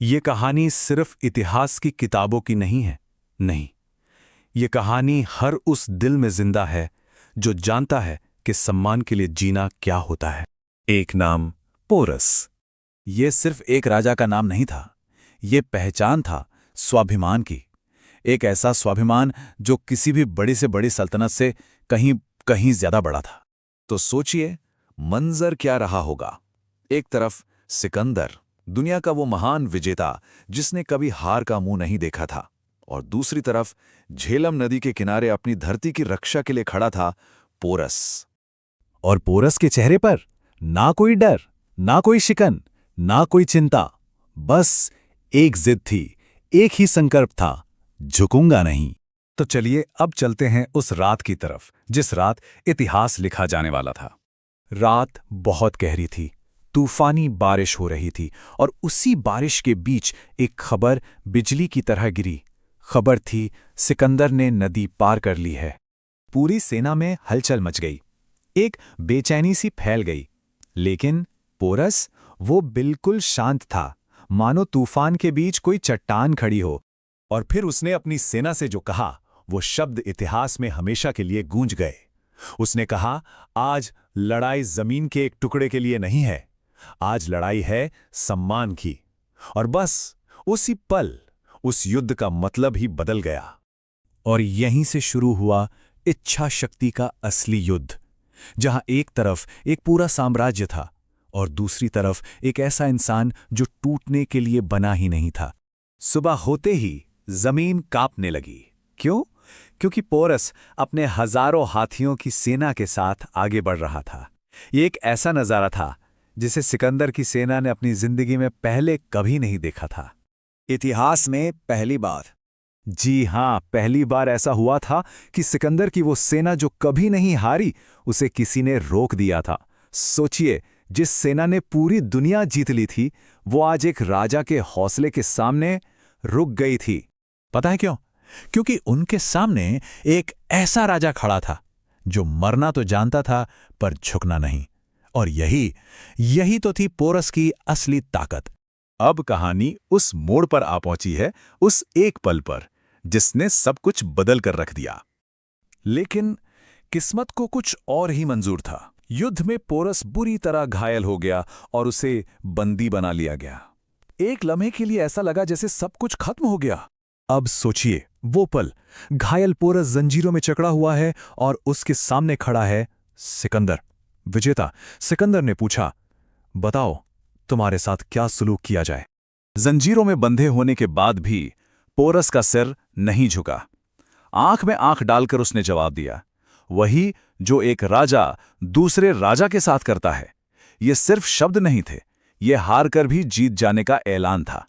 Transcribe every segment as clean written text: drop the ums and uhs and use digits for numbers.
ये कहानी सिर्फ इतिहास की किताबों की नहीं है। नहीं, ये कहानी हर उस दिल में जिंदा है जो जानता है कि सम्मान के लिए जीना क्या होता है। एक नाम पोरस। ये सिर्फ एक राजा का नाम नहीं था, ये पहचान था स्वाभिमान की। एक ऐसा स्वाभिमान जो किसी भी बड़ी से बड़ी सल्तनत से कहीं कहीं ज्यादा बड़ा था। तो सोचिए, मंजर क्या रहा होगा। एक तरफ सिकंदर, दुनिया का वो महान विजेता जिसने कभी हार का मुंह नहीं देखा था, और दूसरी तरफ झेलम नदी के किनारे अपनी धरती की रक्षा के लिए खड़ा था पोरस। और पोरस के चेहरे पर ना कोई डर, ना कोई शिकन, ना कोई चिंता, बस एक जिद थी, एक ही संकल्प था, झुकूंगा नहीं। तो चलिए अब चलते हैं उस रात की तरफ जिस रात इतिहास लिखा जाने वाला था। रात बहुत गहरी थी, तूफानी बारिश हो रही थी और उसी बारिश के बीच एक खबर बिजली की तरह गिरी। खबर थी, सिकंदर ने नदी पार कर ली है। पूरी सेना में हलचल मच गई, एक बेचैनी सी फैल गई। लेकिन पोरस, वो बिल्कुल शांत था, मानो तूफान के बीच कोई चट्टान खड़ी हो। और फिर उसने अपनी सेना से जो कहा, वो शब्द इतिहास में हमेशा के लिए गूंज गए। उसने कहा, आज लड़ाई जमीन के एक टुकड़े के लिए नहीं है, आज लड़ाई है सम्मान की। और बस उसी पल उस युद्ध का मतलब ही बदल गया। और यहीं से शुरू हुआ इच्छा शक्ति का असली युद्ध, जहां एक तरफ एक पूरा साम्राज्य था और दूसरी तरफ एक ऐसा इंसान जो टूटने के लिए बना ही नहीं था। सुबह होते ही जमीन कांपने लगी। क्यों? क्योंकि पोरस अपने हजारों हाथियों की सेना के साथ आगे बढ़ रहा था। ये एक ऐसा नजारा था जिसे सिकंदर की सेना ने अपनी जिंदगी में पहले कभी नहीं देखा था। इतिहास में पहली बार, जी हां, पहली बार ऐसा हुआ था कि सिकंदर की वो सेना जो कभी नहीं हारी, उसे किसी ने रोक दिया था। सोचिए, जिस सेना ने पूरी दुनिया जीत ली थी, वो आज एक राजा के हौसले के सामने रुक गई थी। पता है क्यों? क्योंकि उनके सामने एक ऐसा राजा खड़ा था जो मरना तो जानता था पर झुकना नहीं। और यही तो थी पोरस की असली ताकत। अब कहानी उस मोड़ पर आ पहुंची है, उस एक पल पर जिसने सब कुछ बदल कर रख दिया। लेकिन किस्मत को कुछ और ही मंजूर था। युद्ध में पोरस बुरी तरह घायल हो गया और उसे बंदी बना लिया गया। एक लम्हे के लिए ऐसा लगा जैसे सब कुछ खत्म हो गया। अब सोचिए, वो पल, घायल पोरस जंजीरों में जकड़ा हुआ है और उसके सामने खड़ा है सिकंदर, विजेता। सिकंदर ने पूछा, बताओ तुम्हारे साथ क्या सुलूक किया जाए? जंजीरों में बंधे होने के बाद भी पोरस का सिर नहीं झुका। आंख में आंख डालकर उसने जवाब दिया, वही जो एक राजा दूसरे राजा के साथ करता है। ये सिर्फ शब्द नहीं थे, ये हार कर भी जीत जाने का ऐलान था।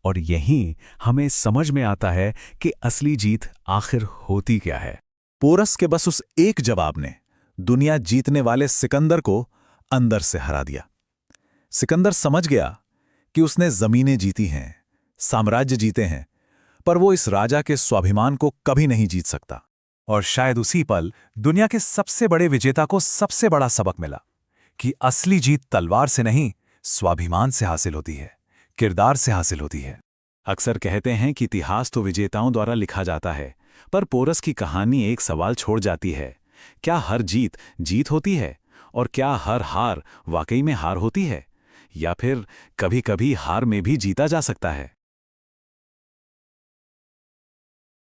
और यहीं हमें समझ में आता है कि असली जीत आखिर होती क्या है। पोरस के बस उस एक जवाब ने दुनिया जीतने वाले सिकंदर को अंदर से हरा दिया। सिकंदर समझ गया कि उसने जमीनें जीती हैं, साम्राज्य जीते हैं, पर वो इस राजा के स्वाभिमान को कभी नहीं जीत सकता। और शायद उसी पल दुनिया के सबसे बड़े विजेता को सबसे बड़ा सबक मिला कि असली जीत तलवार से नहीं, स्वाभिमान से हासिल होती है, किरदार से हासिल होती है। अक्सर कहते हैं कि इतिहास तो विजेताओं द्वारा लिखा जाता है, पर पोरस की कहानी एक सवाल छोड़ जाती है, क्या हर जीत जीत होती है? और क्या हर हार वाकई में हार होती है? या फिर कभी-कभी हार में भी जीता जा सकता है?